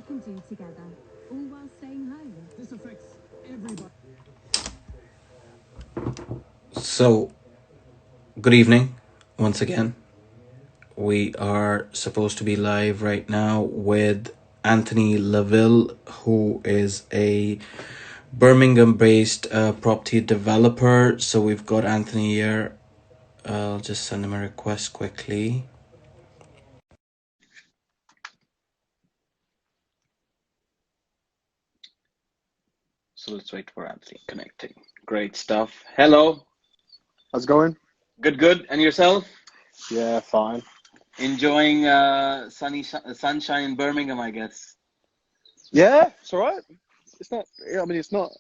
can do together, all while staying home. This affects everybody. So, good evening once again. We are supposed to be live right now with Anthony Laville, who is a Birmingham-based property developer. So we've got Anthony here. I'll just send him a request quickly. So let's wait for Anthony connecting. Great stuff. Hello. How's it going? Good. And yourself? Yeah, fine. Enjoying sunshine in Birmingham, I guess. Yeah, it's all right. It's not. I mean, it's not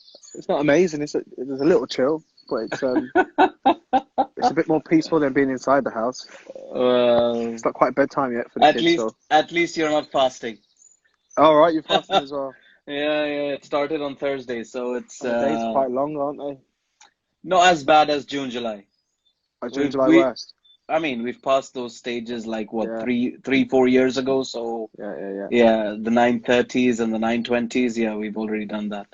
amazing. There's a little chill, but it's it's a bit more peaceful than being inside the house. It's not quite bedtime yet for the kids. At least you're not fasting. All right, you're fasting as well. Yeah. It started on Thursday, so it's The days are quite long, aren't they? not as bad as June, July. June, July worst. I mean, we've passed those stages like what, Yeah. 4 years ago. So Yeah. yeah, the 930s and the 920s. Yeah, we've already done that.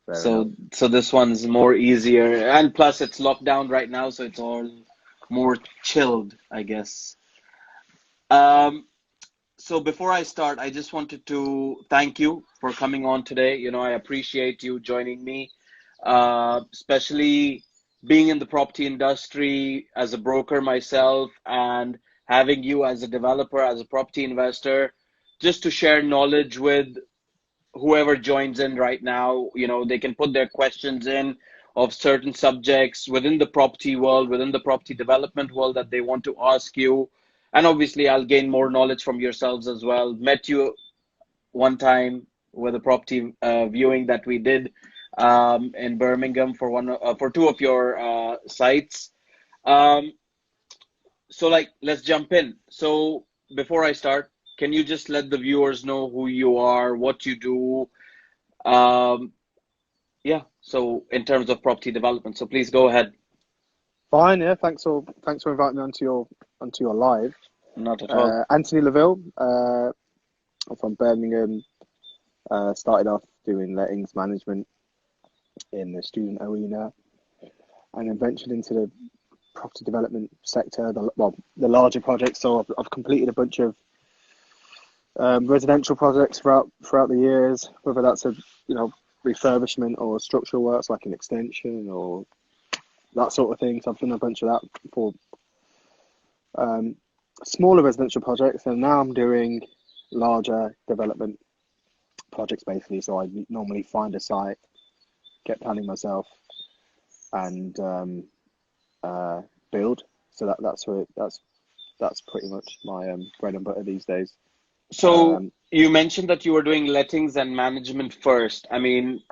Fair So enough. so this one's more easier, and plus it's locked down right now, so it's all more chilled, I guess. So before I start, I just wanted to thank you for coming on today. You know, I appreciate you joining me, especially being in the property industry as a broker myself and having you as a developer, as a property investor, just to share knowledge with whoever joins in right now. You know, they can put their questions in of certain subjects within the property world, within the property development world that they want to ask you. And obviously, I'll gain more knowledge from yourselves as well. Met you one time with a property viewing that we did in Birmingham for two of your sites. So let's jump in. So before I start, can you just let the viewers know who you are, what you do? Yeah, so in terms of property development, so please go ahead. Fine. Yeah. Thanks for inviting me onto your live. Not at all. Anthony Laville. I'm from Birmingham. Started off doing lettings management in the student arena, and then ventured into the property development sector, the larger projects. So I've completed a bunch of residential projects throughout the years, whether that's a refurbishment or structural works like an extension or that sort of thing. So I've done a bunch of that for smaller residential projects, and now I'm doing larger development projects basically. So I normally find a site, get planning myself, and build. So that's pretty much my bread and butter these days. So you mentioned that you were doing lettings and management first. I mean,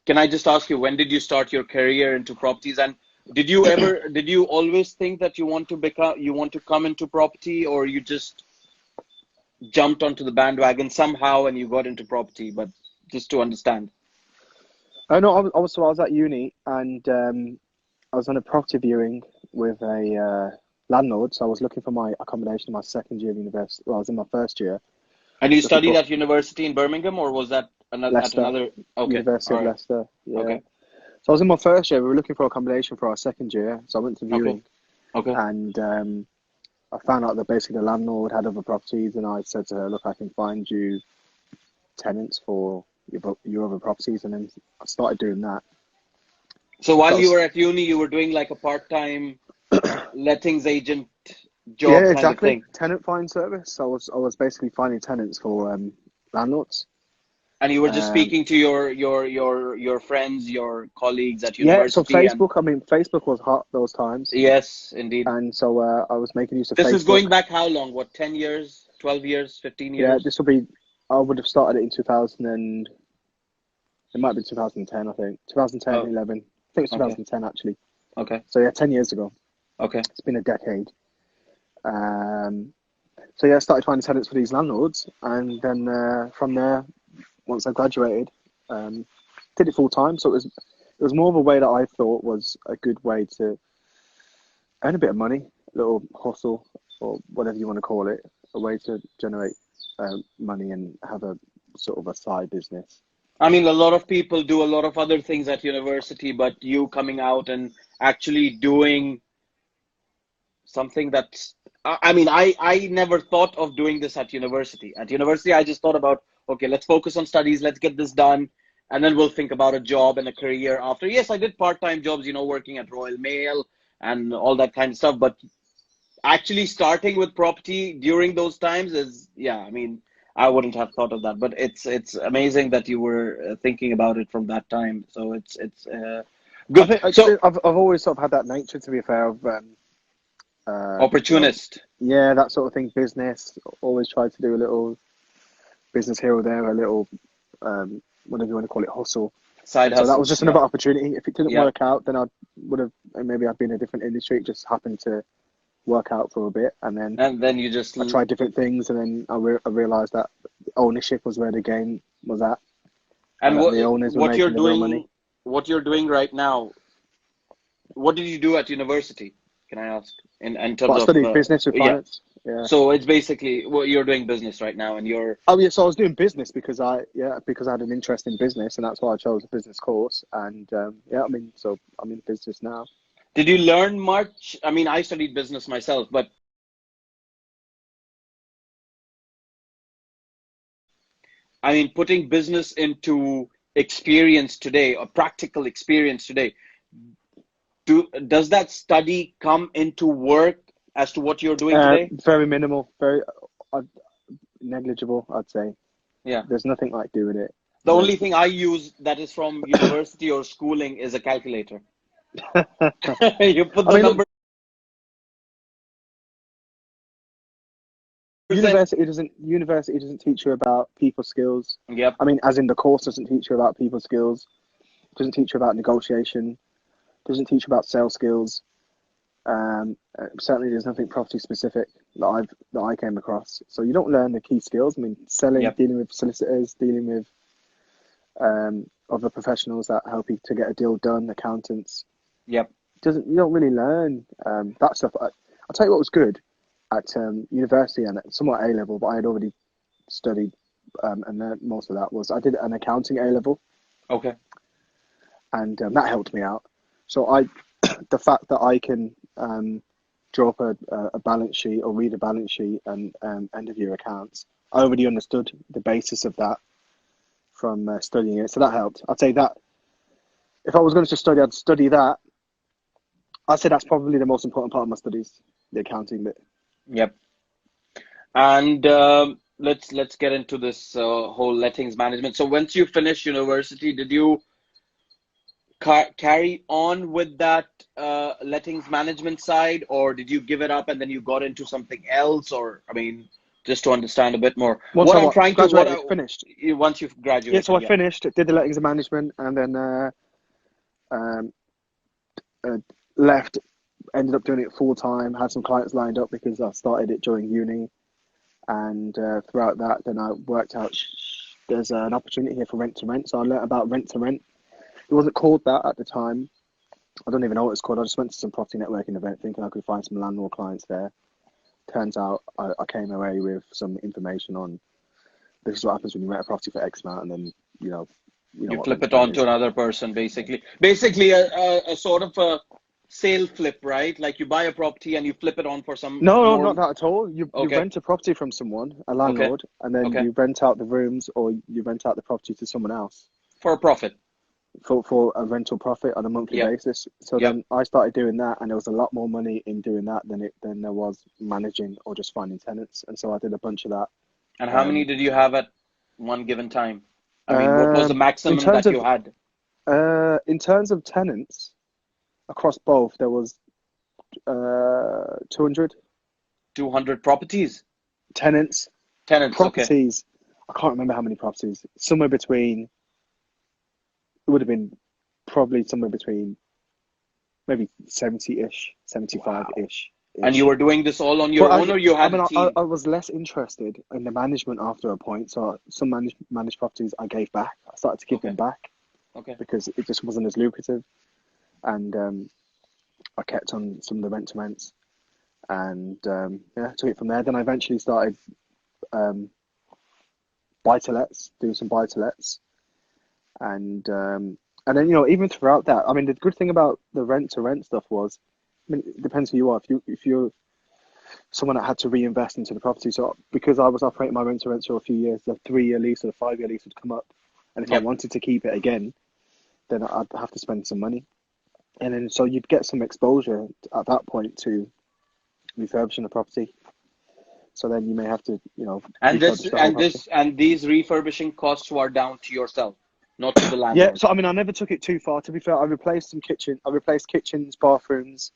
can I just ask you, when did you start your career into properties? And did you always think that you want to come into property, or you just jumped onto the bandwagon somehow and you got into property? But just to understand. Oh no, I was at uni, and I was on a property viewing with a landlord. So I was looking for my accommodation in my second year of university. Well, I was in my first year. And you studied at university in Birmingham, or was that Leicester, at another? Okay, University of Leicester. Yeah. Okay. So I was in my first year. We were looking for accommodation for our second year. So I went to viewing. Okay. And I found out that basically the landlord had other properties, and I said to her, "Look, I can find you tenants for your other properties," and then I started doing that. So while you were at uni, you were doing like a part-time lettings agent job, yeah, kind exactly. of thing. Tenant find service. I was basically finding tenants for landlords. And you were just speaking to your friends, your colleagues at university. Yeah, so Facebook. I mean, Facebook was hot those times. Yes, indeed. And so I was making use of This Facebook. is going back how long? What, 10 years, 12 years, 15 years? Yeah, this will be. I would have started it in 2000 and it might be 2010. I think 2010, 11. I think it's 2010 actually. Okay. So yeah, 10 years ago. Okay. It's been a decade. So yeah, I started finding tenants for these landlords, and then from there, once I graduated, did it full time. So it was more of a way that I thought was a good way to earn a bit of money, a little hustle or whatever you want to call it, a way to generate money and have a sort of a side business. I mean, a lot of people do a lot of other things at university, but you coming out and actually doing something that's, I mean, I never thought of doing this at university. At university, I just thought about, okay, let's focus on studies, let's get this done, and then we'll think about a job and a career after. Yes, I did part-time jobs, working at Royal Mail and all that kind of stuff, but actually starting with property during those times is, yeah, I mean, I wouldn't have thought of that, but it's amazing that you were thinking about it from that time. So it's I think good. So I've always sort of had that nature, to be fair, of opportunist. yeah, that sort of thing. Business, always tried to do a little business here or there, a little whatever you want to call it, hustle. Side So that hustle. was just another opportunity. If it didn't Yeah. work out, then I would have maybe I'd been in a different industry. It just happened to work out for a bit, and then You just I tried different things, and then I realized that ownership was where the game was at, and that the owners were making the real money. what you're doing right now. What did you do at university? Can I ask? In But terms I of studied business with yeah. finance. Yeah. So it's basically you're doing business right now, and you're Oh yeah, so I was doing business because I had an interest in business, and that's why I chose a business course. And yeah, I mean, so I'm in business now. Did you learn much? I mean, I studied business myself, but I mean, putting business into experience today, or practical experience today, does that study come into work as to what you're doing today? Very minimal, very negligible, I'd say. Yeah. There's nothing like doing it. The only thing I use that is from university or schooling is a calculator. You put the number. University doesn't teach you about people skills. Yep. I mean, as in the course doesn't teach you about people skills. Doesn't teach you about negotiation. Doesn't teach you about sales skills. Certainly, there's nothing property specific that I came across. So you don't learn the key skills. I mean, selling, Yep. dealing with solicitors, dealing with other professionals that help you to get a deal done, accountants. Yep. You don't really learn that stuff. I'll tell you what was good at university and somewhat A level, but I had already studied and learned most of that. Was I did an accounting A level. Okay. And that helped me out. So the fact that I can draw up a balance sheet or read a balance sheet and end of year accounts, I already understood the basis of that from studying it. So that helped. I'd say that if I was going to study, I'd study that. I'd say that's probably the most important part of my studies, the accounting bit. Yep. And let's get into this whole lettings management. So once you finished university, did you carry on with that lettings management side, or did you give it up and then you got into something else? Or, I mean, just to understand a bit more. Once Finished. Once you've graduated. Yeah, so I finished, did the lettings management, and then left, ended up doing it full time, had some clients lined up because I started it during uni. And throughout that, then I worked out there's an opportunity here for rent to rent. So I learned about rent to rent. It wasn't called that at the time. I don't even know what it's called. I just went to some property networking event thinking I could find some landlord clients there. Turns out I came away with some information on this is what happens when you rent a property for X amount, and then you flip it on to another person, basically a sort of a sale flip, right? Like you buy a property and you flip it on for some No, not that at all. You Okay. rent a property from someone, a landlord, and then you rent out the rooms or you rent out the property to someone else for a profit. For a rental profit on a monthly basis. So then I started doing that, and there was a lot more money in doing that than there was managing or just finding tenants. And so I did a bunch of that. And how many did you have at one given time? I mean, what was the maximum that you had? In terms of tenants, across both, there was 200. 200 properties? Tenants. Properties. I can't remember how many properties. Somewhere between, it would have been probably somewhere between maybe 70-ish, 75-ish. And you were doing this all on your own, or you had a team? I was less interested in the management after a point. So some managed properties I gave back. I started to give them back because it just wasn't as lucrative. And I kept on some of the rent to rents, and took it from there. Then I eventually started buy-to-lets, doing some buy-to-lets, and then even throughout that, I mean, the good thing about the rent-to-rent stuff was, I mean, it depends who you are. If you're someone that had to reinvest into the property, so because I was operating my rent-to-rent for a few years, the 3-year lease or the 5-year lease would come up, and if I wanted to keep it again, then I'd have to spend some money, and then so you'd get some exposure at that point to refurbishing the property. So then you may have to, And refurbish the whole property. these refurbishing costs were down to yourself, not to the landlord. Yeah, so I mean, I never took it too far. To be fair, I replaced kitchens, bathrooms,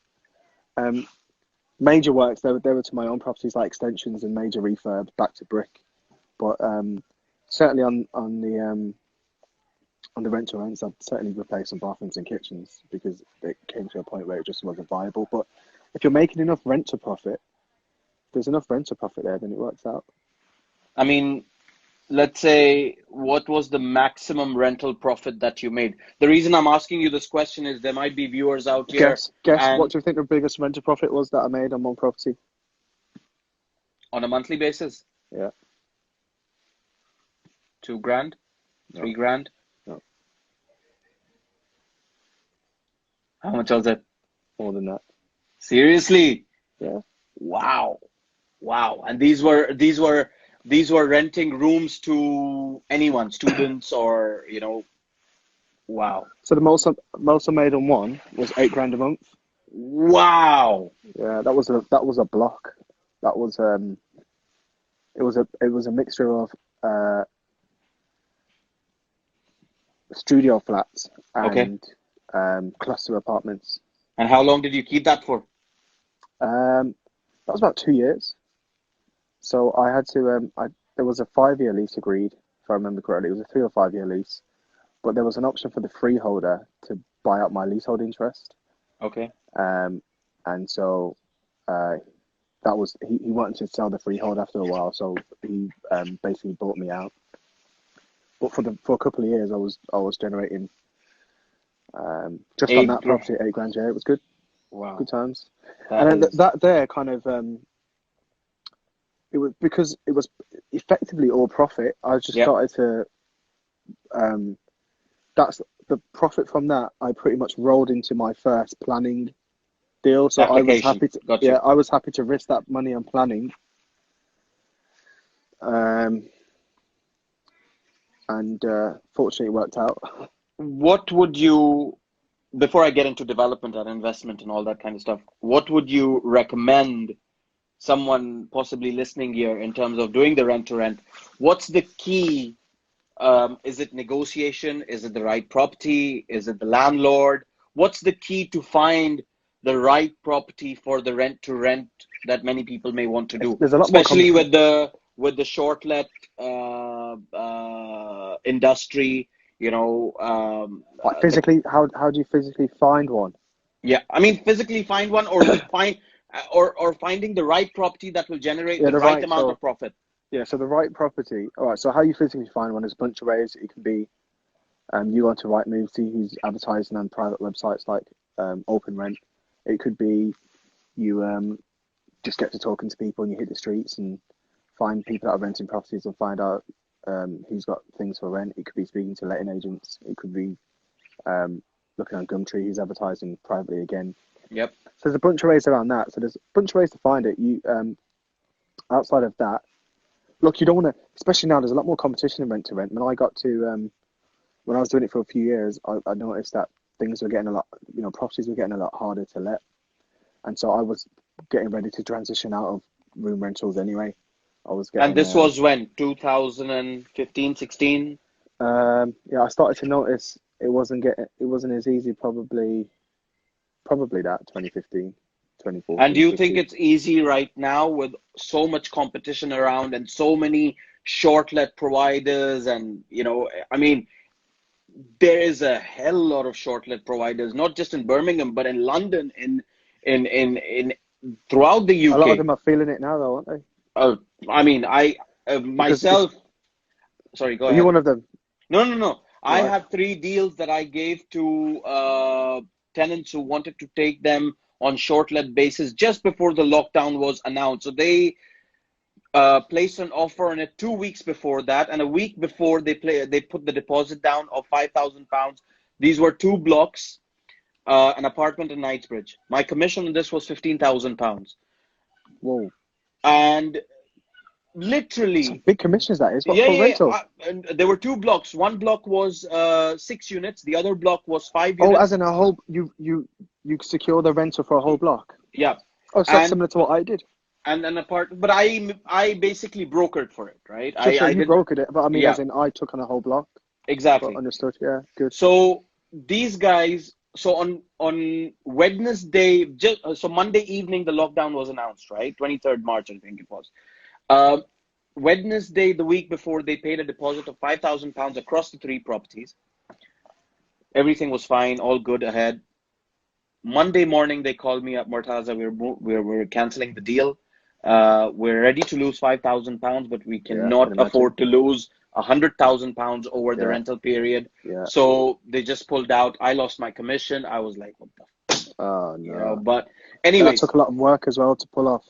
major works. They were to my own properties, like extensions and major refurb back to brick. But certainly on the rent to rents, I'd certainly replace some bathrooms and kitchens because it came to a point where it just wasn't viable. But if you're making enough rent to profit, there's enough rent to profit there, then it works out. I mean, let's say, what was the maximum rental profit that you made? The reason I'm asking you this question is there might be viewers out here. Guess what do you think the biggest rental profit was that I made on one property? On a monthly basis? Yeah. $2,000? No. $3,000? No. How much was it? More than that. Seriously? Yeah. Wow. And these were renting rooms to anyone, students or, wow. So the most I made on one was $8,000 a month. Wow. Yeah, that was a block. That was it was a mixture of studio flats and cluster apartments. And how long did you keep that for? That was about 2 years. So I had to there was a 5-year lease agreed, if I remember correctly. It was a 3 or 5 year lease, but there was an option for the freeholder to buy out my leasehold interest. Okay. And so that was he wanted to sell the freehold after a while, so he basically bought me out. But for a couple of years, I was generating just on that property $8,000 a year. It was good. Wow. Good times. And then that there kind of it was because it was effectively all profit. I just started to that's the profit from that. I pretty much rolled into my first planning deal. So I was happy to I was happy to risk that money on planning. And fortunately it worked out. What would you, before I get into development and investment and all that kind of stuff, what would you recommend someone possibly listening here in terms of doing the rent to rent? What's the key? Is it negotiation? Is it the right property? Is it the landlord? What's the key to find the right property for the rent to rent that many people may want to do? There's a lot especially with the short let industry, like physically, how do you physically find one? Yeah, I mean, physically find one, or finding the right property that will generate the right amount of profit. Yeah, so the right property. All right, so how you physically find one is a bunch of ways. It can be you go to Rightmove, see who's advertising on private websites like Open Rent. It could be you just get to talking to people and you hit the streets and find people that are renting properties and find out who's got things for rent. It could be speaking to letting agents. It could be looking on Gumtree, who's advertising privately again. Yep. So there's a bunch of ways around that. So there's a bunch of ways to find it. You outside of that, look, you don't want to, especially now, there's a lot more competition in rent to rent. When I got to, when I was doing it for a few years, I noticed that things were getting a lot, properties were getting a lot harder to let. And so I was getting ready to transition out of room rentals anyway. I was getting, and this was when, 2015, 16? Yeah, I started to notice it wasn't as easy, probably that 2015. 2014, and do you 2015. think it's easy right now with so much competition around and so many short let providers? And I mean, there is a hell lot of short let providers, not just in Birmingham but in London, in throughout the UK. A lot of them are feeling it now, though, aren't they? I mean, I myself. Sorry, go ahead. Are you one of them? No. Right. I have 3 deals that I gave to tenants who wanted to take them on short let basis just before the lockdown was announced. So placed an offer on it 2 weeks before that, and a week before they put the deposit down of £5,000. These were 2 blocks, an apartment in Knightsbridge. My commission on this was £15,000, Whoa. and Some literally, big commissions that is. What yeah, for yeah, rental? and there were 2 blocks. One block was 6 units. The other block was 5 Oh, units. as in a whole, you secure the rental for a whole block. Yeah, Oh, so that's and similar to what I did. an apartment. But I basically brokered for it, right? Just so I you did. brokered it, but I mean, Yeah, as in I took on a whole block. But exactly. understood. Yeah, good. So these guys. So on Wednesday, so Monday evening, the lockdown was announced, right? 23rd March, I think it was. Wednesday, the week before, they paid a deposit of £5,000 across the 3 properties. Everything was fine, all good ahead. Monday morning, they called me up, Murtaza, we're canceling the deal. We're ready to lose £5,000, but we Yeah, I cannot can imagine. afford to lose £100,000 over the Yeah. rental period. Yeah. So they just pulled out. I lost my commission. I was like, what the, Oh you know? no. But That anyways, took a lot of work as well to pull off.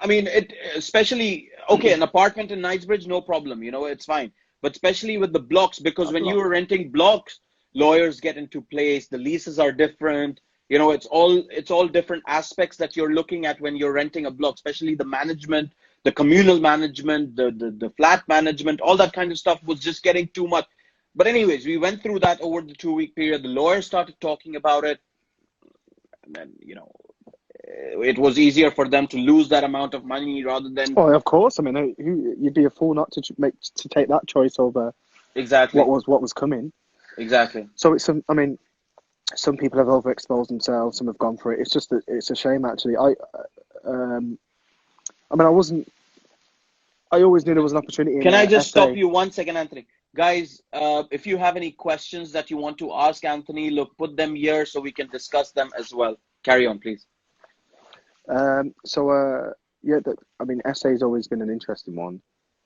I mean, it especially okay, an apartment in Knightsbridge, no problem, you know, it's fine. But especially with the blocks, because when you are renting blocks, lawyers get into place, the leases are different. You know, it's all different aspects that you're looking at when you're renting a block, especially the management, the communal management, the flat management, all that kind of stuff was just getting too much. But anyways, we went through that over the 2-week period. The lawyers started talking about it, and then, you know, it was easier for them to lose that amount of money rather than Oh, of course. I mean, you'd be a fool not to take that choice over exactly. what was coming. Exactly. So I mean, some people have overexposed themselves. Some have gone for it. It's just that it's a shame, actually. I mean, I always knew there was an opportunity. Can in I just SA. stop you 1 second, Anthony? Guys, if you have any questions that you want to ask Anthony, look, put them here so we can discuss them as well. Carry on, please. Yeah, I mean, SA has always been an interesting one,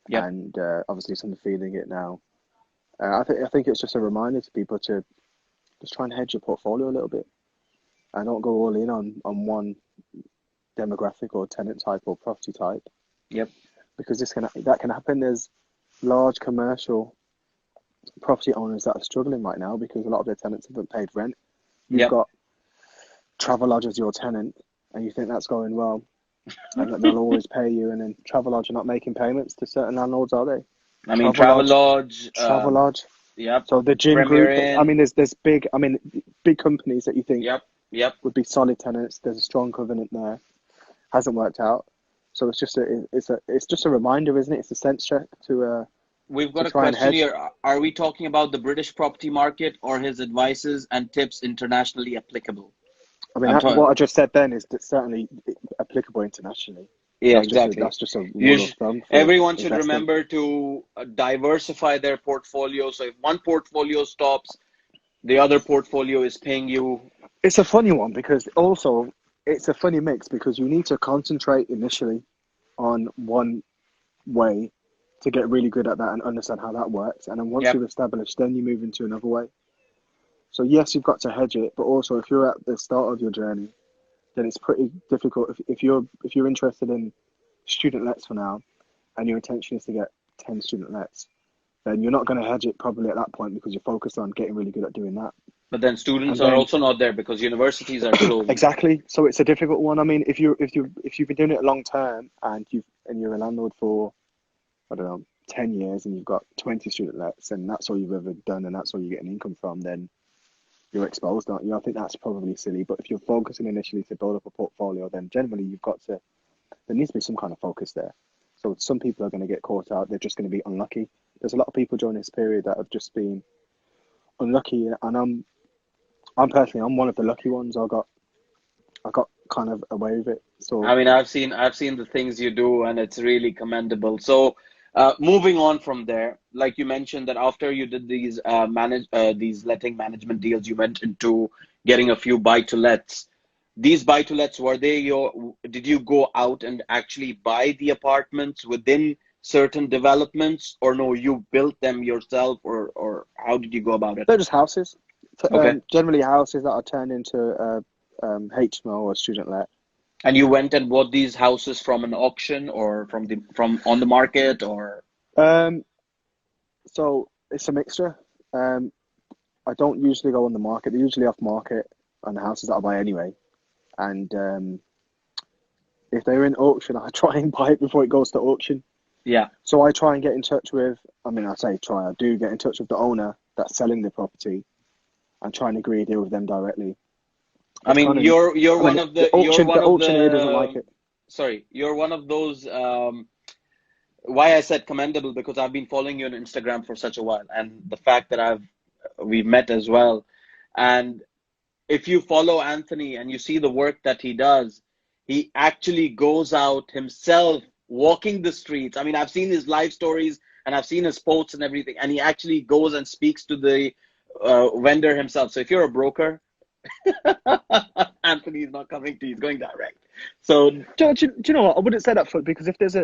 Yep. and obviously some are feeling it now. I think it's just a reminder to people to just try and hedge your portfolio a little bit, and don't go all in on one demographic or tenant type or property type. Yep. Because that can happen. There's large commercial property owners that are struggling right now because a lot of their tenants haven't paid rent. You've Yep. got Travelodge as your tenant, and you think that's going well, and that they'll always pay you, and then Travelodge are not making payments to certain landlords, are they? I mean, Travelodge. Travelodge. Yep. So the gym Premier group. Inn. I mean, there's big companies that you think Yep. would be solid tenants. There's a strong covenant there. Hasn't worked out. So it's just a reminder, isn't it? It's a sense check to We've got a try and question hedge. here. Are we talking about the British property market or his advices and tips internationally applicable? I mean, what I just said then is certainly applicable internationally. Yeah, That's exactly. Just a rule of thumb. Everyone should investing. remember to diversify their portfolio. So if one portfolio stops, the other portfolio is paying you. It's a funny one because also it's a funny mix because you need to concentrate initially on one way to get really good at that and understand how that works. And then once Yep. you've established, then you move into another way. So yes, you've got to hedge it, but also if you're at the start of your journey, then it's pretty difficult. If you're interested in student lets for now, and your intention is to get 10 student lets, then you're not going to hedge it probably at that point because you're focused on getting really good at doing that. But then students are also not there because universities are closed. Exactly. So it's a difficult one. I mean, if you've been doing it long term and you're a landlord for, I don't know, 10 years and you've got 20 student lets and that's all you've ever done and that's all you get an income from, then you're exposed, aren't you? I think that's probably silly. But if you're focusing initially to build up a portfolio, then generally there needs to be some kind of focus there. So some people are going to get caught out. They're just going to be unlucky. There's a lot of people during this period that have just been unlucky, and I'm personally one of the lucky ones. I got kind of away with it. So I mean, I've seen the things you do, and it's really commendable. So, moving on from there, like you mentioned that after you did these these letting management deals, you went into getting a few buy-to-lets. These buy-to-lets, did you go out and actually buy the apartments within certain developments, or no, you built them yourself, or how did you go about it? they're just houses. Okay. Generally houses that are turned into HMO or student let. And you went and bought these houses from an auction or from on the market or? So it's a mixture. I don't usually go on the market. They're usually off market on the houses that I buy anyway. And if they're in auction, I try and buy it before it goes to auction. Yeah. So I try and get in touch with, I mean, I say try, I do get in touch with the owner that's selling the property and try and agree a deal with them directly. I mean, you're one of the auctioneer doesn't like it. Sorry, you're one of those. Why I said commendable, because I've been following you on Instagram for such a while, and the fact that we've met as well. And if you follow Anthony and you see the work that he does, he actually goes out himself walking the streets. I mean, I've seen his live stories and I've seen his posts and everything, and he actually goes and speaks to the vendor himself. So if you're a broker, Anthony is not coming to you, he's going direct. So do you know what? I wouldn't say that because if there's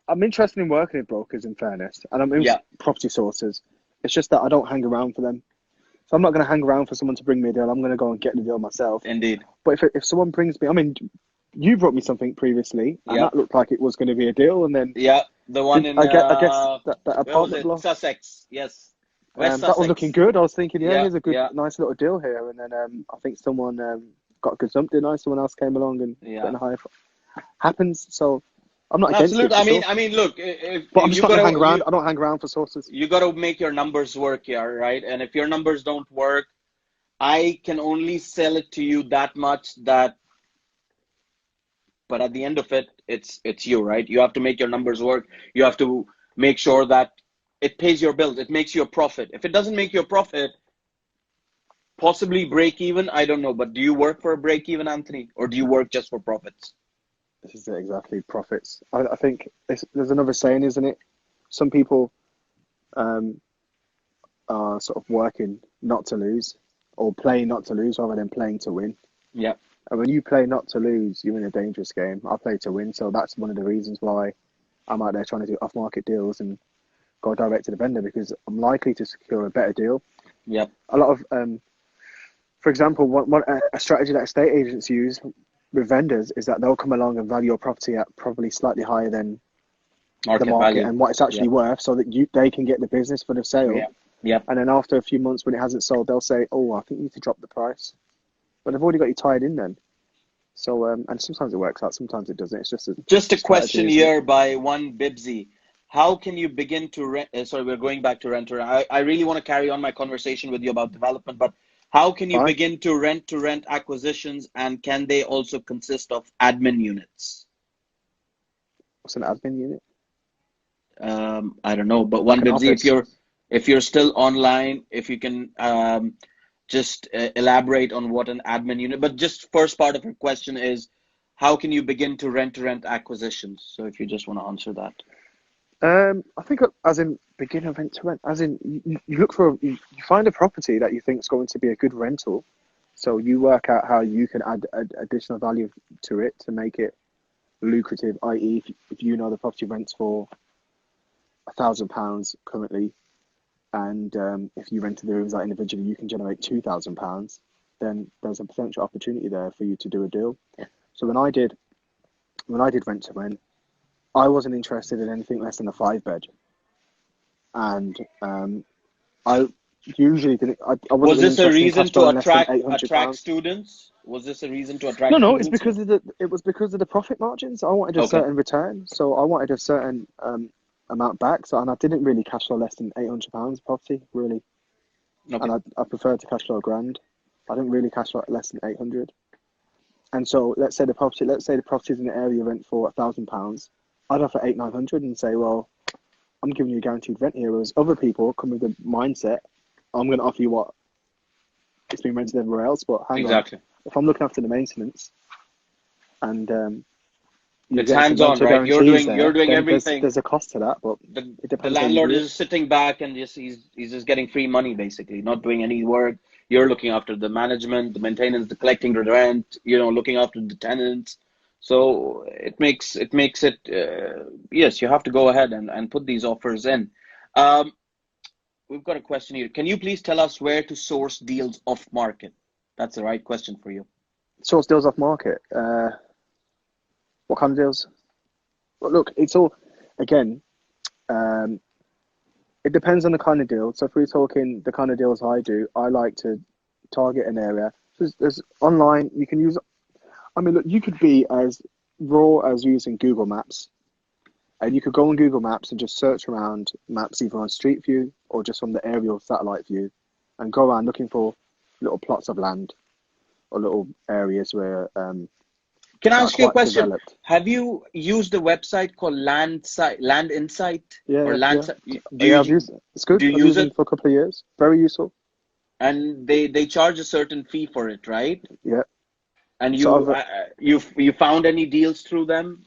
I'm interested in working with brokers, in fairness, and I'm in property sources. It's just that I don't hang around for them. So I'm not going to hang around for someone to bring me a deal. I'm going to go and get the deal myself. Indeed. But if someone brings me, I mean, you brought me something previously, and that looked like it was going to be a deal, and then the one in I guess that apartment block, Sussex, yes. That was looking good. I was thinking, here's a nice little deal here, and then I think someone got gazumped, didn't I? Someone else came along and put in a higher. Happens. So I'm not against it. I mean, look. But I'm just not going to hang around. I don't hang around for sources. You got to make your numbers work here, right? And if your numbers don't work, I can only sell it to you that much. But at the end of it, it's you, right? You have to make your numbers work. You have to make sure that it pays your bills. It makes you a profit. If it doesn't make you a profit, possibly break even. I don't know. But do you work for a break even, Anthony, or do you work just for profits? This is it, exactly, profits. I think there's another saying, isn't it? Some people are sort of working not to lose, or playing not to lose rather than playing to win. Yeah. And when you play not to lose, you're in a dangerous game. I play to win, so that's one of the reasons why I'm out there trying to do off-market deals and go direct to the vendor, because I'm likely to secure a better deal. Yeah. A lot of, for example, a strategy that estate agents use with vendors is that they'll come along and value your property at probably slightly higher than the market value and what it's actually worth, so that they can get the business for the sale. Yeah. And then after a few months, when it hasn't sold, they'll say, "Oh, I think you need to drop the price," but they've already got you tied in then. So and sometimes it works out, sometimes it doesn't. It's just a question here by one Bibsy. How can you begin to rent? Sorry, we're going back to renter. I really want to carry on my conversation with you about development, but how can you begin to rent acquisitions, and can they also consist of admin units? What's an admin unit? I don't know, but one Bibsy, if you're still online, if you can just elaborate on what an admin unit. But just first part of your question is, how can you begin to rent acquisitions? So if you just want to answer that. I think as in begin a rent to rent, as in you look for, you find a property that you think is going to be a good rental. So you work out how you can add additional value to it to make it lucrative, i.e. if you know the property rents for £1,000 currently, and if you rented the rooms out individually, you can generate £2,000, then there's a potential opportunity there for you to do a deal. So when I did rent to rent, I wasn't interested in anything less than a 5-bed, and I usually didn't. I wasn't. Was this a reason to attract students? Was this a reason to attract? No, it's because of the profit margins. I wanted a certain return, so I wanted a certain amount back. So, and I didn't really cash flow less than £800 property, really, and I preferred to cash flow £1,000. I didn't really cash flow less than 800. And so let's say the property is in the area rent for £1,000. I'd offer 800-900 and say, well, I'm giving you a guaranteed rent here. Whereas other people come with the mindset, I'm going to offer you what it's been rented everywhere else. But hang on, if I'm looking after the maintenance and it's hands-on, right? You're doing everything. There's a cost to that, but it depends. The landlord is sitting back and he's just getting free money, basically, not doing any work. You're looking after the management, the maintenance, the collecting the rent, looking after the tenants. So it makes it, yes, you have to go ahead and put these offers in. We've got a question here. Can you please tell us where to source deals off market? That's the right question for you. source deals off market. What kind of deals? Well, look, it's all, again, it depends on the kind of deal. So if we're talking the kind of deals I do, I like to target an area. There's online, you can use, I mean, look, you could be as raw as using Google Maps. And you could go on Google Maps and just search around maps either on Street View or just from the aerial satellite view and go around looking for little plots of land or little areas where Can I that are ask you a quite question? developed. Have you used a website called Land Insight Yeah, or yeah. Do Yeah, I've you used it. It's good. do you I've use used it? it for a couple of years. Very useful. And they charge a certain fee for it, right? Yeah. And So I've you found any deals through them?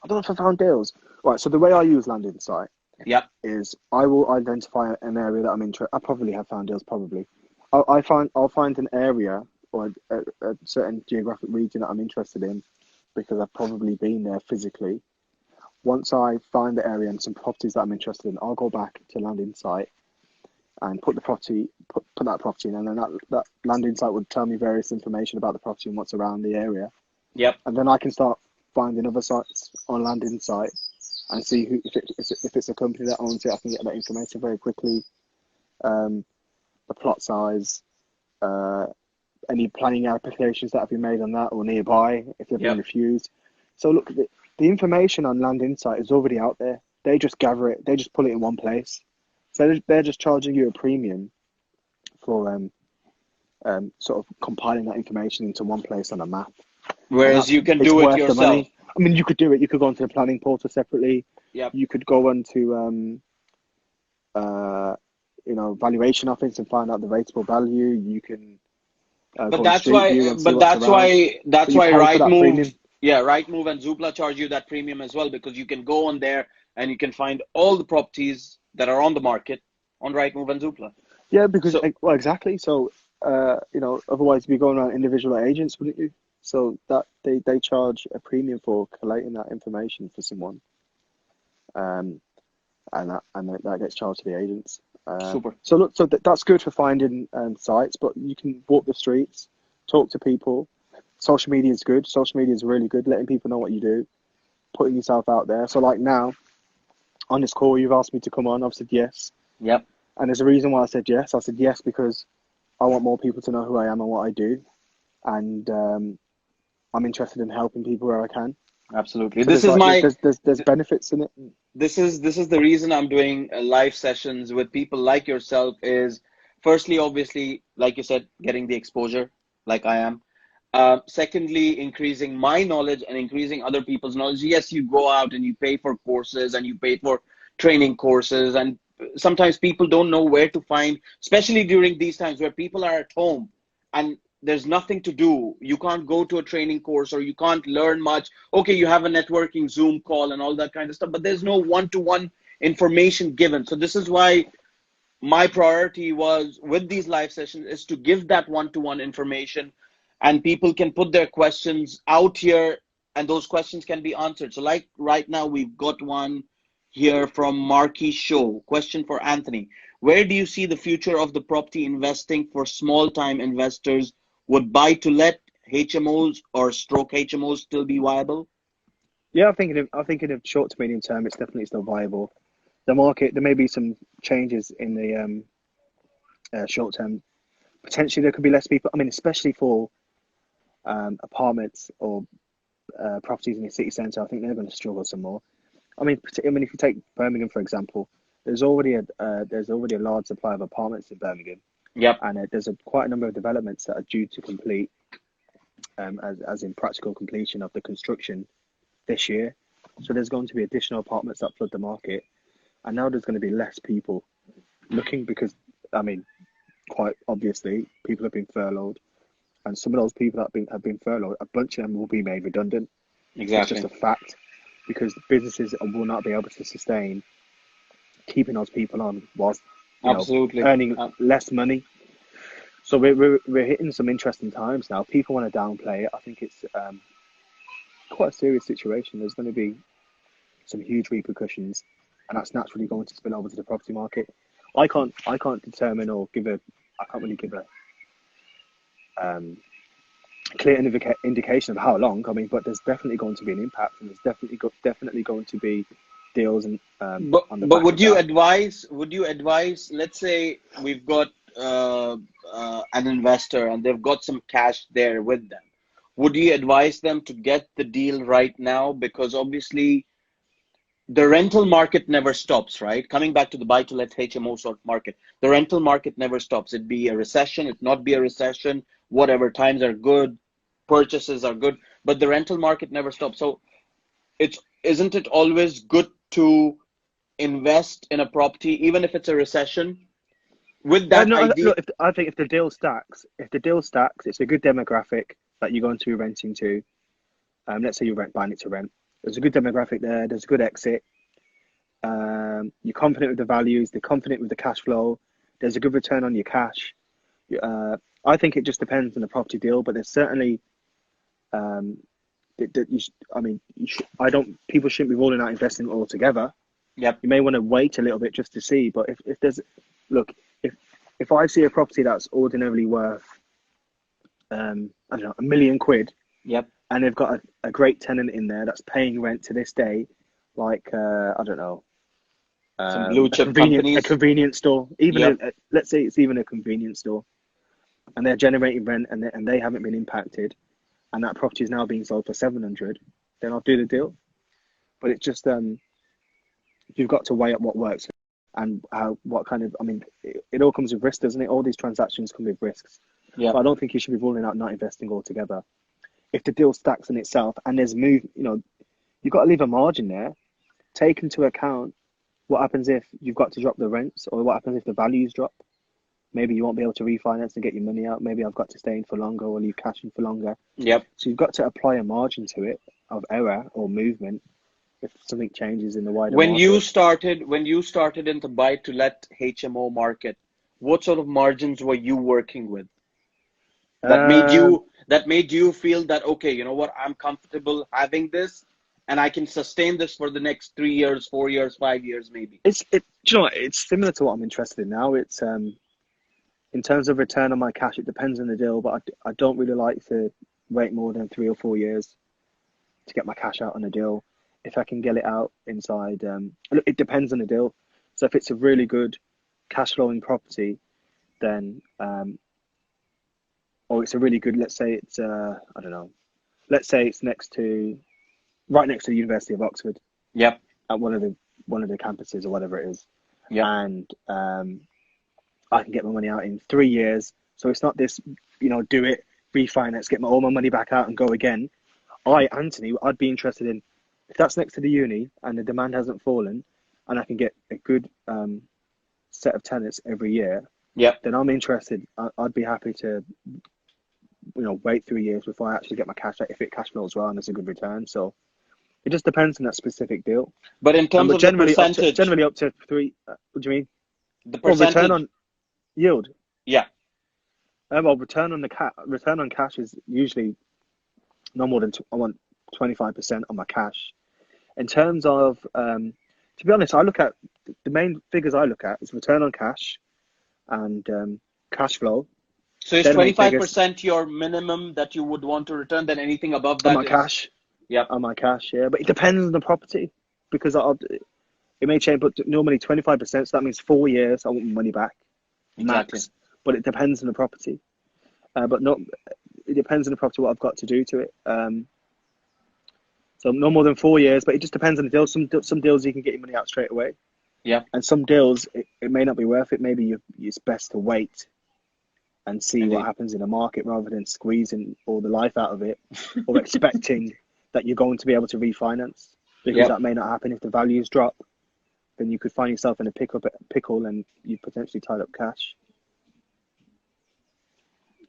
I don't know if I found deals. Right, so the way I use Land Insight Yep. is I will identify an area that I'm interested. I probably have found deals. Probably, I'll find an area or a certain geographic region that I'm interested in because I've probably been there physically. Once I find the area and some properties that I'm interested in, I'll go back to Land Insight and put that property in, and then that Land Insight would tell me various information about the property and what's around the area, Yep. and then I can start finding other sites on Land Insight and see if it's a company that owns it. I can get that information very quickly. The plot size, any planning applications that have been made on that or nearby if they've been Yep. refused. So look, the information on Land Insight is already out there. They just gather it. They just pull it in one place. So they're just charging you a premium for sort of compiling that information into one place on a map. Whereas you can do it worth the yourself. money. I mean, you could do it. You could go onto the planning portal separately. Yep. You could go onto valuation office and find out the rateable value. You can go But on that's Street View why and see what's around. that's But you why pay for that premium. Rightmove and Zoopla charge you that premium as well, because you can go on there and you can find all the properties that are on the market on Rightmove and Zoopla. Yeah, because So, well, exactly. So otherwise you'd be going around individual agents, wouldn't you? So that they charge a premium for collating that information for someone, and that gets charged to the agents. super. So look, that's good for finding sites, but you can walk the streets, talk to people. Social media is good. Social media is really good, letting people know what you do, putting yourself out there. So like now, on this call, you've asked me to come on. I've said yes. Yep. And there's a reason why I said yes. I said yes because I want more people to know who I am and what I do, and I'm interested in helping people where I can. Absolutely. So This is my there's benefits in it. this is the reason I'm doing live sessions with people like yourself is, firstly, obviously, like you said, getting the exposure like I am. Secondly, increasing my knowledge and increasing other people's knowledge. Yes, you go out and you pay for courses and you pay for training courses, and sometimes people don't know where to find, especially during these times where people are at home and there's nothing to do. You can't go to a training course or you can't learn much. Okay, you have a networking Zoom call and all that kind of stuff, but there's no one-to-one information given. So this is why my priority was with these live sessions is to give that one-to-one information, and people can put their questions out here and those questions can be answered. So like right now, we've got one here from Marquis Show. Question for Anthony. Where do you see the future of the property investing for small-time investors? Would buy-to-let HMOs or stroke HMOs still be viable? Yeah, I think in a short to medium term, it's definitely still viable. The market, there may be some changes in the short term. Potentially, there could be less people. I mean, especially for apartments or properties in the city centre, I think they're going to struggle some more. I mean, if you take Birmingham for example, there's already a large supply of apartments in Birmingham. Yep. And there's quite a number of developments that are due to complete, as in practical completion of the construction this year. So there's going to be additional apartments that flood the market, and now there's going to be less people looking because, I mean, quite obviously, people have been furloughed, and some of those people that have been furloughed, a bunch of them will be made redundant. Exactly. It's just a fact, because businesses will not be able to sustain keeping those people on whilst Absolutely. earning less money. So we're hitting some interesting times now. People want to downplay it. I think it's quite a serious situation. There's going to be some huge repercussions, and that's naturally going to spill over to the property market. I can't determine or give I can't really give a clear indication of how long. I mean, but there's definitely going to be an impact, and there's definitely going to be deals and on the But back would of you that. advise? Let's say we've got an investor and they've got some cash there with them. Would you advise them to get the deal right now? Because obviously the rental market never stops, right? Coming back to the buy to let HMO sort of market, the rental market never stops. It be a recession, it not be a recession, whatever. Times are good, purchases are good, but the rental market never stops. So isn't it always good to invest in a property, even if it's a recession, with that No, idea? look, I think if the deal stacks, it's a good demographic that you're going to be renting to. Let's say you're buying it to rent. There's a good demographic there. There's a good exit. You're confident with the values. They're confident with the cash flow. There's a good return on your cash. I think it just depends on the property deal, but there's certainly, people shouldn't be rolling out investing all together. Yep. You may want to wait a little bit just to see, but if there's, look, if I see a property that's ordinarily worth, I don't know, £1 million, Yep. and they've got a great tenant in there that's paying rent to this day, like I don't know, Some blue chip companies. a convenience store, Yep. let's say it's even a convenience store, and they're generating rent and they haven't been impacted, and that property is now being sold for 700, then I'll do the deal. But it's just you've got to weigh up what works and what kind of. I mean, it all comes with risk, doesn't it? All these transactions come with risks. Yeah. But I don't think you should be ruling out not investing altogether. If the deal stacks in itself and there's you've got to leave a margin there. Take into account what happens if you've got to drop the rents, or what happens if the values drop. Maybe you won't be able to refinance and get your money out. Maybe I've got to stay in for longer or leave cash in for longer. Yep. So you've got to apply a margin to it of error or movement if something changes in the wider When market. you started in the buy to let HMO market, what sort of margins were you working with that made you feel that, okay, you know what, I'm comfortable having this and I can sustain this for the next 3 years, 4 years, 5 years, maybe? Do you know what? It's similar to what I'm interested in now. It's in terms of return on my cash, it depends on the deal, but I don't really like to wait more than 3 or 4 years to get my cash out on a deal. If I can get it out inside, it depends on the deal. So if it's a really good cash flowing property, then or it's a really good, let's say it's I don't know, let's say it's right next to the University of Oxford. Yep. At one of the campuses or whatever it is. Yep. And I can get my money out in 3 years. So it's not this, do it, refinance, get all my money back out and go again. Anthony, I'd be interested in, if that's next to the uni and the demand hasn't fallen and I can get a good set of tenants every year, then I'm interested. I'd be happy to, wait 3 years before I actually get my cash out if it cash flows well and there's a good return. So it just depends on that specific deal. But in terms of the percentage, generally up to 3. What do you mean? The percentage. Return on yield. Yeah. Well, return on cash is usually no more than I want 25% on my cash. In terms of, to be honest, I look at the main figures I look at is return on cash and cash flow. So is 25% your minimum that you would want to return? Then anything above that on my cash. Yep. On my cash, yeah. But it depends on the property because it may change. But normally 25%, so that means 4 years. I want my money back, Exactly. max. But it depends on the property. It depends on the property what I've got to do to it. So no more than 4 years, but it just depends on the deal. Some deals you can get your money out straight away. Yeah. And some deals it may not be worth it. Maybe it's best to wait and see what happens in the market rather than squeezing all the life out of it or expecting that you're going to be able to refinance, because that may not happen. If the values drop, then you could find yourself in a pickle and you potentially tied up cash.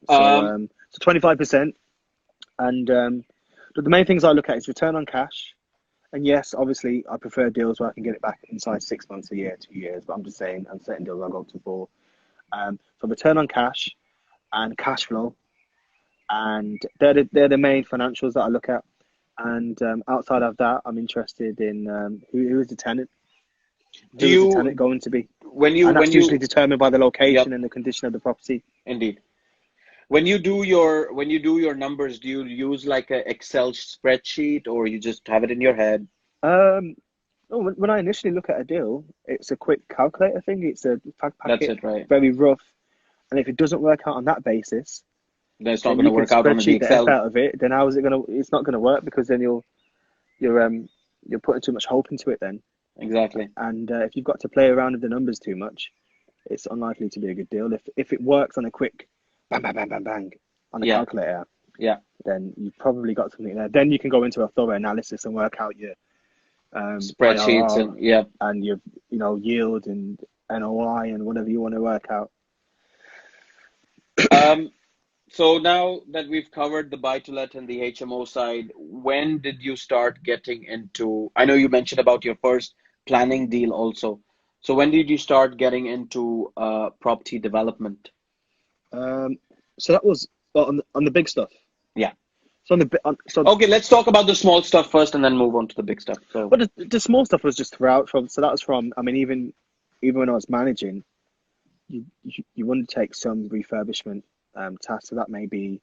So 25%, and but the main things I look at is return on cash. And yes, obviously, I prefer deals where I can get it back inside 6 months, a year, 2 years. But I'm just saying, on certain deals, I'll go to 4. So return on cash and cash flow, and they're the main financials that I look at. And outside of that, I'm interested in who is the tenant. Who is the tenant going to be? and that's when usually you determined by the yep, location and the condition of the property. indeed. When you do your numbers, do you use like a Excel spreadsheet or you just have it in your head? Um, when I initially look at a deal, it's a quick calculator thing. It's a fact That's packet, it, right? very rough. And if it doesn't work out on that basis, Then it's not then going to you can work out on the spreadsheet the F Excel. out of it. Then how is it gonna? It's not gonna work because then you're putting too much hope into it then. Exactly. And if you've got to play around with the numbers too much, it's unlikely to be a good deal. If it works on a quick bang bang bang bang bang on the Yeah, calculator, yeah. then you've probably got something there. Then you can go into a thorough analysis and work out your Spreadsheets IRR and yeah. and your yield and NOI and whatever you want to work out. Um, so now that we've covered the buy-to-let and the HMO side, when did you start getting into, I know you mentioned about your first planning deal also. So when did you start getting into property development? So that was on the big stuff. Yeah. So on the so Okay, let's talk about the small stuff first and then move on to the big stuff. So, but the small stuff was just throughout from. So that was from. I mean, even when I was managing, you want to take some refurbishment tasks. So that may be,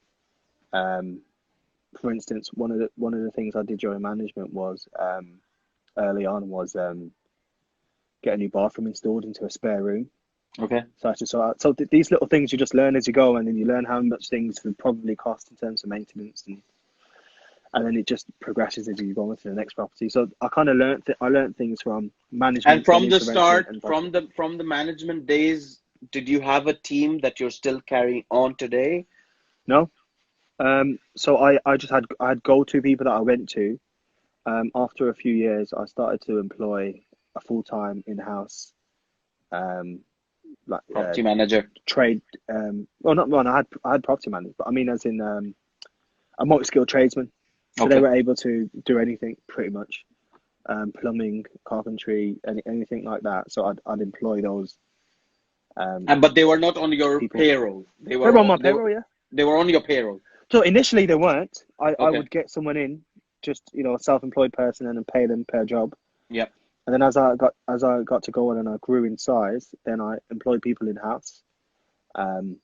for instance, one of the things I did during management was early on was get a new bathroom installed into a spare room. okay. So I just so these little things you just learn as you go, and then you learn how much things would probably cost in terms of maintenance, and then it just progresses as you go on to the next property. So I kind of learned things from And management, then from the into renting start, and from property. the management days, did you have a team that you're still carrying on today? No, so I had go-to people that I went to. After a few years, I started to employ a full-time in-house um, like Property manager. trade. Well, not one. I had property managers, but I mean as in a multi-skilled tradesman. So they Okay. were able to do anything pretty much, plumbing, carpentry, anything like that. So I'd employ those And but they were not on your people. payroll. They They were were on all, my payroll, yeah. they were on your payroll. So initially they weren't. I Okay. would get someone in, just a self-employed person, and then pay them per job. Yep. And then as I got to go on and I grew in size, then I employed people in house um,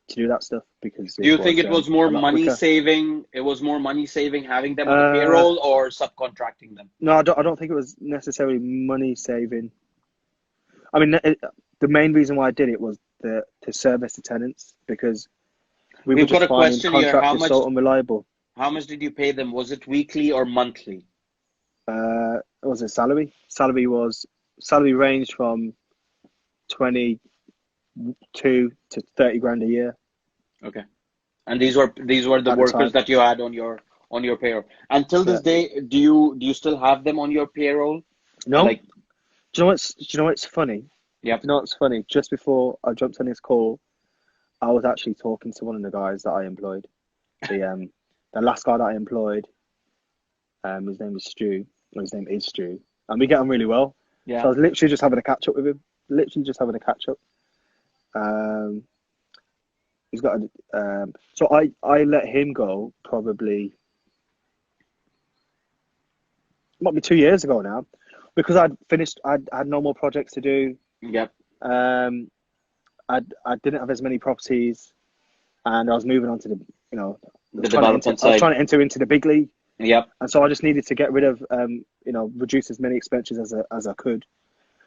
to do that stuff because Do it you think was it was more a lot money quicker. saving? It was more money saving having them on a Uh, payroll or subcontracting them? no, I don't think it was necessarily money saving. I mean, the main reason why I did it was to service the tenants because we were We've got just a finding question here. contractors so unreliable. How much did you pay them? Was it weekly or monthly? What was it salary? Salary ranged from 22 to 30 grand a year Okay. And these were the at the workers time. that you had on your payroll. Until Yeah. this day, do you still have them on your payroll? No. Like, Do you know what's funny? yep. Just before I jumped on this call, I was actually talking to one of the guys that I employed. The last guy that I employed, his name was Stu, or his name is Stu, and we get on really well. So Yeah. I was literally just having a catch up with him. Literally just having a catch up. Um, he's got so I let him go probably might be 2 years ago now, because I'd finished. I had no more projects to do. Yep. Um, I didn't have as many properties, and I was moving on to I The was trying to enter. development I was side. trying to enter into the big league, Yep. and so I just needed to get rid of, reduce as many expenses as I could,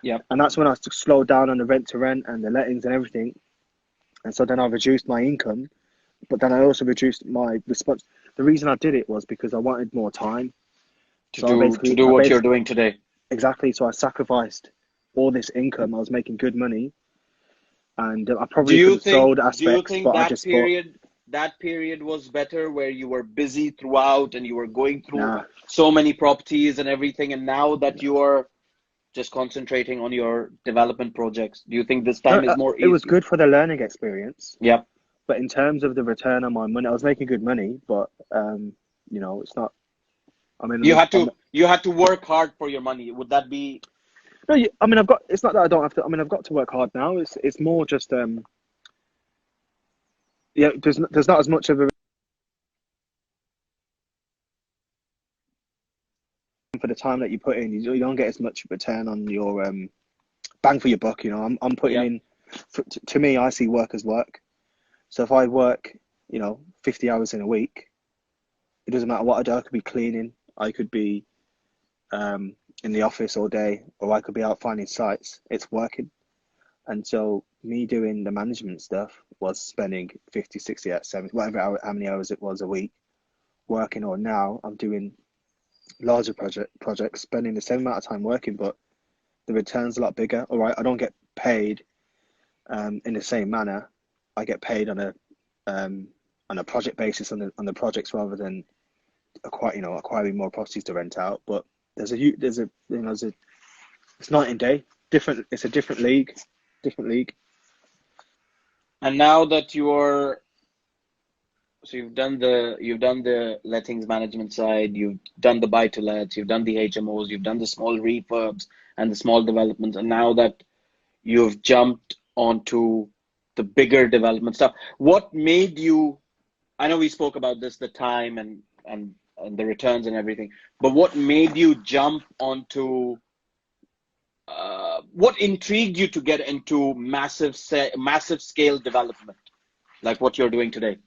Yep. and that's when I slowed down on the rent to rent and the lettings and everything, and so then I reduced my income, but then I also reduced my response. The reason I did it was because I wanted more time. To So do to do I what you're basically doing today. exactly. So I sacrificed all this income. I was making good money, and I Do probably could you have think sold do you aspects, think but I that just thought, period was better where you were busy throughout and you were going through nah. so many properties and everything, and now that you are just concentrating on your development projects, do you think this No, time is more it was easy? good for the learning experience, Yep. but in terms of the return on my money, I was making good money, but it's not. I mean, You had to work hard for your money. Would that be no, I mean, I've got. It's not that I don't have to. I mean, I've got to work hard now. It's more just yeah. There's not as much of a for the time that you put in. You don't get as much return on your bang for your buck. You know, I'm putting Yep. in. To me, I see work as work. So if I work, 50 hours in a week, it doesn't matter what I do. I could be cleaning, I could be in the office all day, or I could be out finding sites. It's working. And so me doing the management stuff was spending 50, 60, 70, how many hours it was a week working. Or now I'm doing larger projects, spending the same amount of time working, but the return's a lot bigger. All right, I don't get paid in the same manner. I get paid on a project basis on the projects rather than acquiring more properties to rent out. But there's a it's night and day. Different. It's a different league. And now that you've done the lettings management side, you've done the buy to lets, you've done the HMOs, you've done the small refurbs and the small developments, and now that you've jumped onto the bigger development stuff, what made you? I know we spoke about this, the time and the returns and everything, but what made you jump onto? What intrigued you to get into massive scale development, like what you're doing today?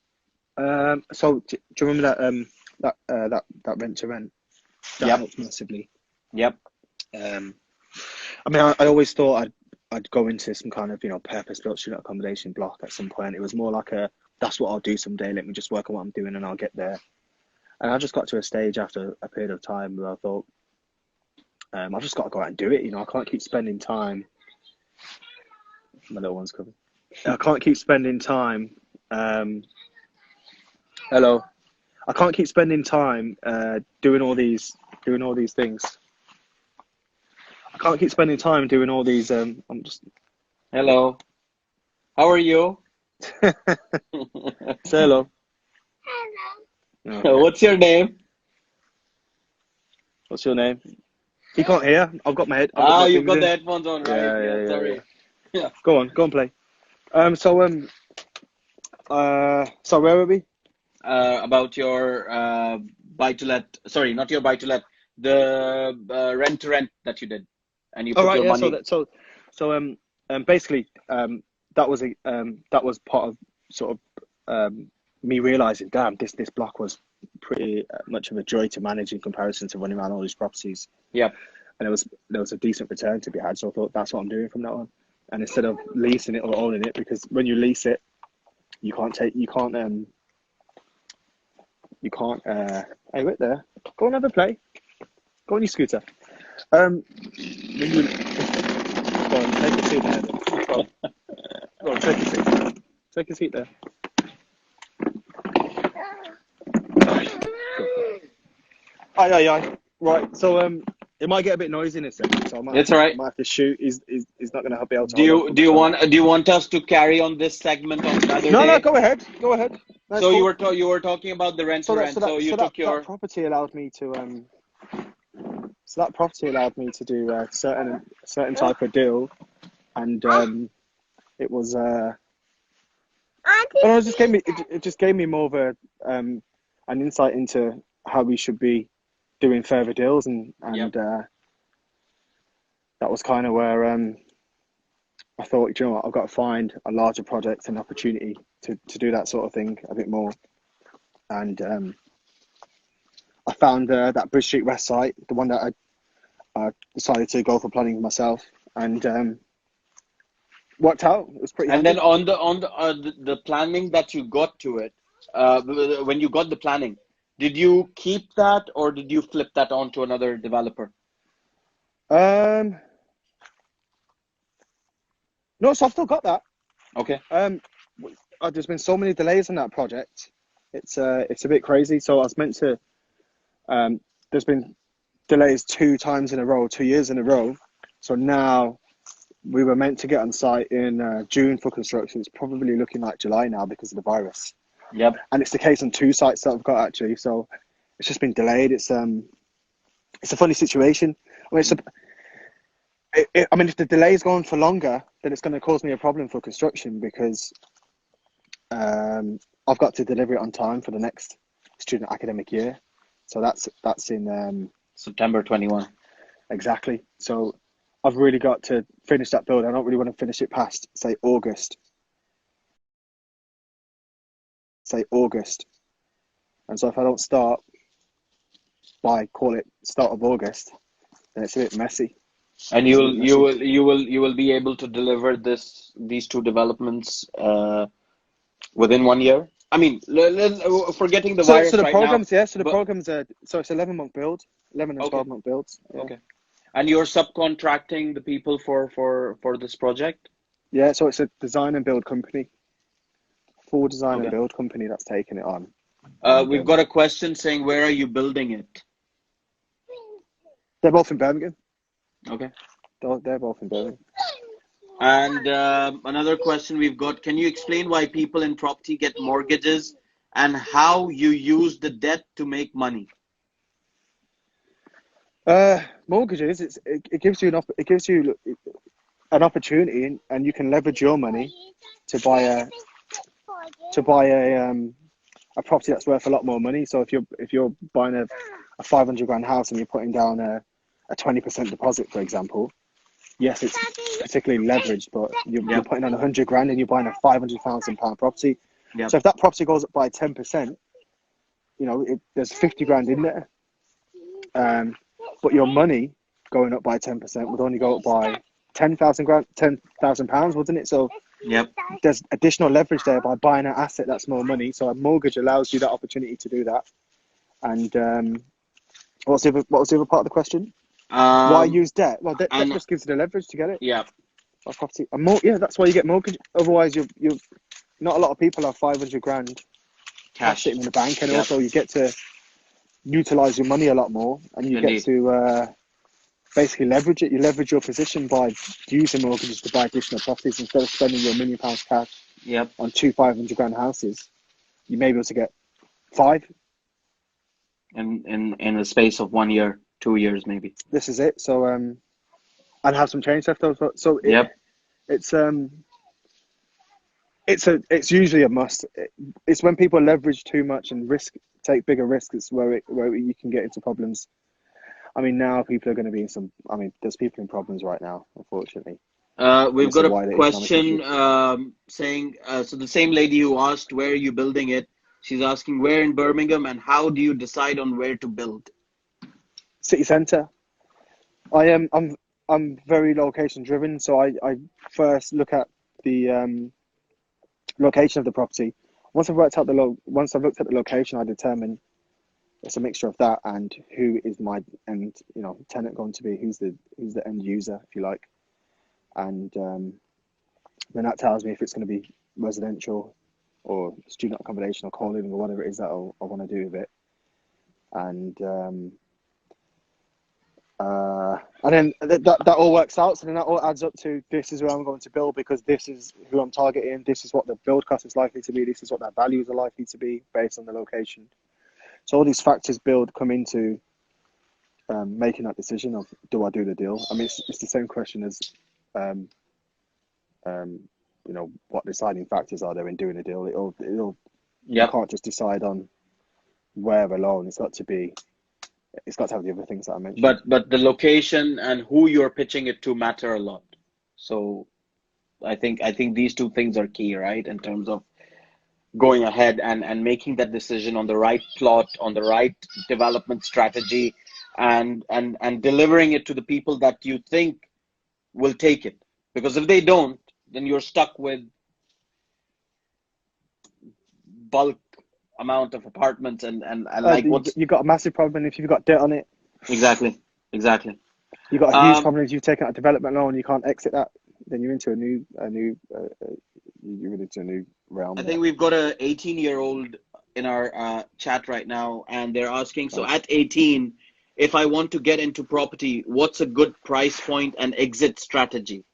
So do you remember that rent to rent? That Yep. helped massively. Yep. I mean, I always thought I'd go into some kind of purpose-built student accommodation block at some point. It was more like that's what I'll do someday. Let me just work on what I'm doing and I'll get there. And I just got to a stage after a period of time where I thought, I've just got to go out and do it. I can't keep spending time. My little one's coming. I can't keep spending time. Hello. I can't keep spending time doing all these things. I can't keep spending time doing all these. I'm just. Hello. How are you? Say hello. Hello. Oh, What's your name? what's your name? He can't hear. I've got my head. You've got the headphones on, right? Yeah. Sorry. Yeah. Go on, play. So where were we? About your buy-to-let. Sorry, not your buy-to-let. The rent-to-rent that you did, and you Oh put right, your yeah. money. Basically, that was part of sort of me realizing, damn, this block was pretty much of a joy to manage in comparison to running around all these properties. Yeah. And there was a decent return to be had, so I thought that's what I'm doing from now on. And instead of leasing it or owning it, because when you lease it, you can't hey, wait there, go and have a play, go on your scooter. When you go on, take a seat there. Go on, take a seat there. Aye. Right, so it might get a bit noisy in a second, so It's all right. I might have to shoot. He's not going to be able to. Do you want us to carry on this segment on another day? No, go ahead. That's so cool. you were talking about the rent to rent. That property allowed me to do certain type of deal, and it was it just gave me more of an insight into how we should be doing further deals, and Yep. That was kind of where I thought, you know what, I've got to find a larger project and opportunity to do that sort of thing a bit more. And I found that Bridge Street West site, the one that I decided to go for planning myself, and worked out. It was pretty. And handy. then on the planning that you got to it, when you got the planning, did you keep that or did you flip that on to another developer? No, so I've still got that. Okay. There's been so many delays on that project. It's a bit crazy. So I was meant to. There's been delays 2 years in a row. So now we were meant to get on site in June for construction. It's probably looking like July now because of the virus. Yep. And it's the case on 2 sites that I've got actually. So it's just been delayed. It's a funny situation. I mean, if the delay is going for longer, then it's going to cause me a problem for construction because I've got to deliver it on time for the next student academic year. So that's in September 21. Exactly. So I've really got to finish that build. I don't really want to finish it past, say, August. And so if I don't start by, call it, start of August, then it's a bit messy. And you will be able to deliver these two developments within 1 year. I mean, forgetting the virus so the right programs, now. yeah. So the programs are it's 11-month build, 11 and 12-month builds. Yeah. Okay. And you're subcontracting the people for this project? Yeah. So it's a design and build company, full design and Okay. build company that's taking it on. We've got a question saying, where are you building it? They're both in Birmingham. Okay. They're both in Birmingham. And another question we've got, can you explain why people in property get mortgages and how you use the debt to make money? Mortgages, it gives you an opportunity, and you can leverage your money to buy a property that's worth a lot more money. So if you're buying a 500 grand house and you're putting down a 20% deposit, for example, yes, it's particularly leveraged, but you're putting on 100 grand and you're buying a 500,000 pound property. Yep. So if that property goes up by 10%, there's 50 grand in there. But your money going up by 10% would only go up by 10,000 pounds, wouldn't it? So yep, there's additional leverage there by buying an asset that's more money. So a mortgage allows you that opportunity to do that. And what was the other part of the question? Why use debt? Well, debt just gives you the leverage to get it. Yeah. By property. That's why you get mortgage. Otherwise, you not a lot of people have 500 grand cash sitting in the bank, and also you get to utilize your money a lot more, and you get to basically leverage it. You leverage your position by using mortgages to buy additional properties instead of spending your £1 million cash on 2 500 grand houses. You may be able to get 5 in the space of 1 year, 2 years, maybe. This is it. So and have some change left over. So it's usually a must. It's when people leverage too much and take bigger risks. It's where you can get into problems. I mean, now people are going to be in some. I mean, there's people in problems right now, unfortunately. We've got a question saying, so the same lady who asked, where are you building it? She's asking, where in Birmingham, and how do you decide on where to build? City centre. I'm very location driven, so I first look at the location of the property. Once I've looked at the location, I determine it's a mixture of that and who is my tenant going to be, who's the end user, if you like, and then that tells me if it's going to be residential or student accommodation or co-living or whatever it is that I want to do with it, and then that all works out. So then that all adds up to, this is where I'm going to build because this is who I'm targeting. This is what the build cost is likely to be. This is what their values are likely to be based on the location. So all these factors come into making that decision of, do I do the deal? I mean, it's the same question as what deciding factors are there in doing a deal. You can't just decide on where alone. It's got to have the other things that I mentioned. But the location and who you're pitching it to matter a lot. So I think these two things are key, right? In terms of going ahead and making that decision on the right plot, on the right development strategy, and delivering it to the people that you think will take it. Because if they don't, then you're stuck with bulk amount of apartments and like you've got a massive problem if you've got debt on it. Exactly. You've got a huge problem if you've taken out a development loan, you can't exit that. Then you're into a new realm. I think we've got a 18-year-old in our chat right now, and they're asking, so at 18, if I want to get into property, what's a good price point and exit strategy?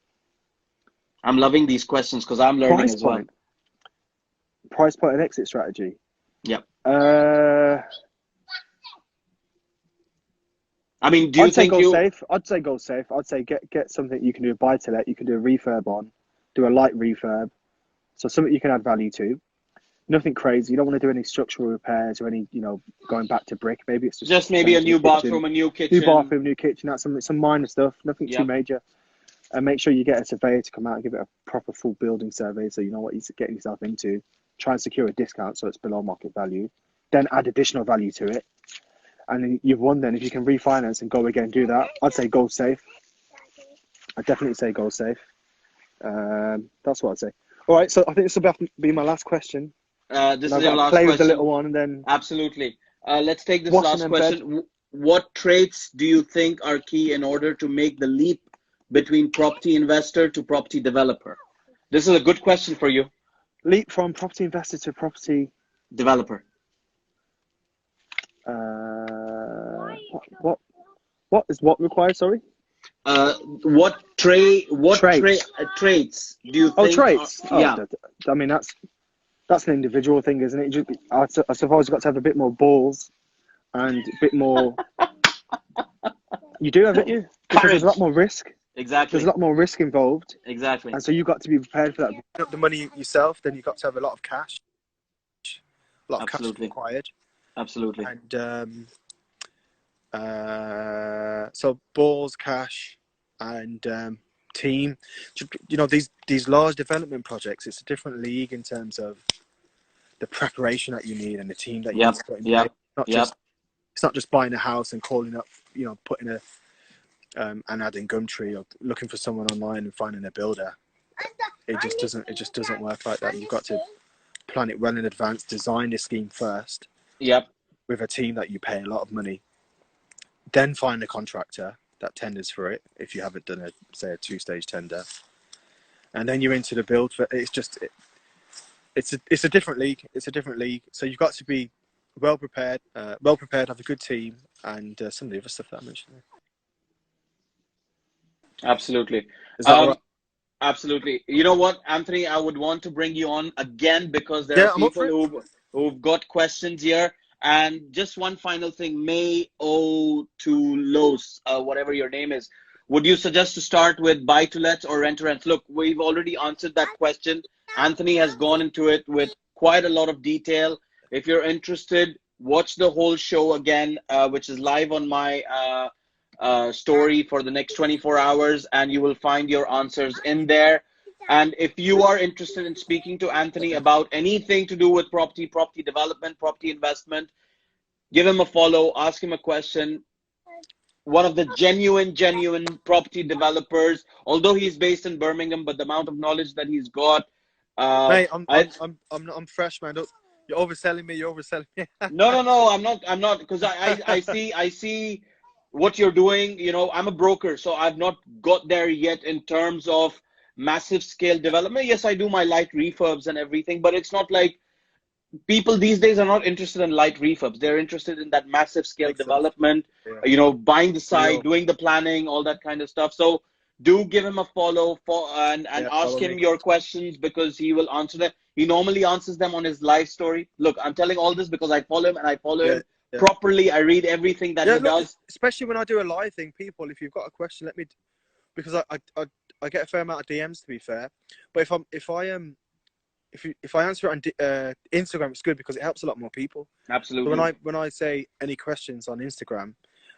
I'm loving these questions because I'm learning as well. Price point and exit strategy. Yep. I mean, I'd say go safe. I'd say get something you can do a buy to let, you can do a refurb on, do a light refurb. So something you can add value to. Nothing crazy. You don't want to do any structural repairs or any, going back to brick. Maybe it's just maybe a new bathroom, a new kitchen. New bathroom, new kitchen. That's some minor stuff. Nothing too major. And make sure you get a surveyor to come out and give it a proper full building survey so you know what you're getting yourself into. Try and secure a discount so it's below market value. Then add additional value to it. And then you've won then. If you can refinance and go again, do that. I'd say go safe. I'd definitely say go safe. That's what I'd say. All right, so I think this will be my last question. This is your last play question. with the little one and then... Absolutely. Let's take this last question. What traits do you think are key in order to make the leap between property investor to property developer? This is a good question for you. Leap from property investor to property developer. What is what required? Sorry. What traits do you think? Oh, traits. Yeah. I mean, that's an individual thing, isn't it? I suppose you've got to have a bit more balls and a bit more. You do, haven't you? Because there's a lot more risk. Exactly. There's a lot more risk involved. Exactly. And so you've got to be prepared for that. Put up the money yourself, then you've got to have a lot of cash. A lot of cash required. Absolutely. And so balls, cash, and team. You know, these large development projects, it's a different league in terms of the preparation that you need and the team that you need to put in place. It's not just buying a house and calling up, you know, putting an ad in Gumtree or looking for someone online and finding a builder. It just doesn't work like that. You've got to plan it well in advance, design the scheme first. Yep. With a team that you pay a lot of money. Then find a contractor that tenders for it if you haven't done say a 2-stage tender. And then you're into the build. It's a different league. It's a different league. So you've got to be well prepared, have a good team, and some of the other stuff that I mentioned there. Absolutely. Is that right? Absolutely. You know what, Anthony, I would want to bring you on again because there are people who've got questions here. And just one final thing, May O to Los, whatever your name is. Would you suggest to start with buy to lets or rent to rents? Look, we've already answered that question. Anthony has gone into it with quite a lot of detail. If you're interested, watch the whole show again, which is live on my story for the next 24 hours, and you will find your answers in there. And if you are interested in speaking to Anthony about anything to do with property development, property investment, give him a follow, ask him a question. One of the genuine property developers, although he's based in Birmingham, but the amount of knowledge that he's got. Mate, I'm fresh, man. You're overselling me. No, I'm not, because I see what you're doing. You know, I'm a broker, so I've not got there yet in terms of massive scale development. Yes, I do my light refurbs and everything, but it's not like people these days are not interested in light refurbs. They're interested in that massive scale development, you know, buying the site, doing the planning, all that kind of stuff. So do give him a follow and ask him your questions, because he will answer them. He normally answers them on his live story. Look, I'm telling all this because I follow him and I follow him properly. I read everything that he does. Especially when I do a live thing, people, if you've got a question, let me, because I get a fair amount of DMs, to be fair. But if I answer it on Instagram, it's good because it helps a lot more people. Absolutely. So when I say any questions on Instagram,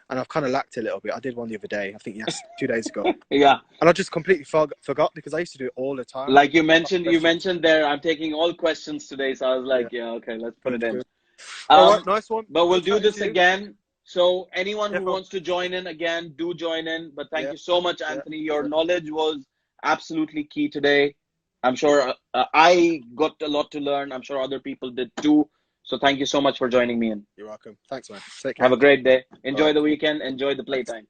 and I've kind of lacked a little bit. I did one the other day. I think 2 days ago. Yeah. And I just completely forgot because I used to do it all the time. Like you mentioned there, I'm taking all questions today. So I was like, okay, let's put it in. All right, nice one. But we'll do this again. So anyone who wants to join in again, do join in. But thank you so much, Anthony. Your knowledge was absolutely key today. I'm sure I got a lot to learn. I'm sure other people did too. So thank you so much for joining me in. You're welcome. Thanks, man. Take care. Have a great day. Enjoy the weekend. Enjoy the playtime.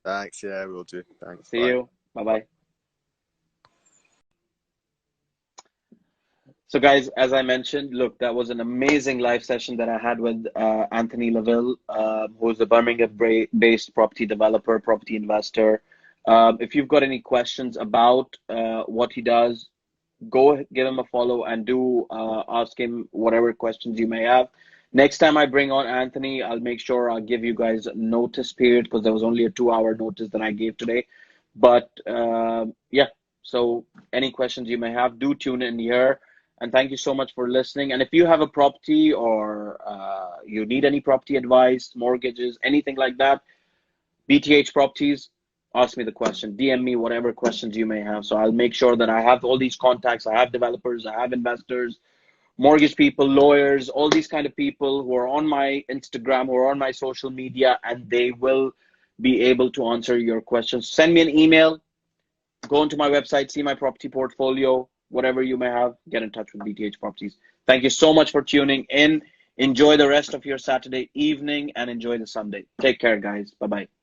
Thanks. Yeah, we'll do. Thanks. See you. Bye-bye. So guys, as I mentioned, look, that was an amazing live session that I had with Anthony Laville, who is a Birmingham-based property developer, property investor. If you've got any questions about what he does, go give him a follow and do ask him whatever questions you may have. Next time I bring on Anthony, I'll make sure I'll give you guys a notice period, because there was only a 2-hour notice that I gave today. But yeah, so any questions you may have, do tune in here. And thank you so much for listening. And if you have a property or you need any property advice, mortgages, anything like that, BTH Properties, ask me the question, DM me whatever questions you may have. So I'll make sure that I have all these contacts. I have developers, I have investors, mortgage people, lawyers, all these kind of people who are on my Instagram, who are on my social media, and they will be able to answer your questions. Send me an email, go onto my website, see my property portfolio, whatever you may have, get in touch with BTH Properties. Thank you so much for tuning in. Enjoy the rest of your Saturday evening and enjoy the Sunday. Take care, guys. Bye-bye.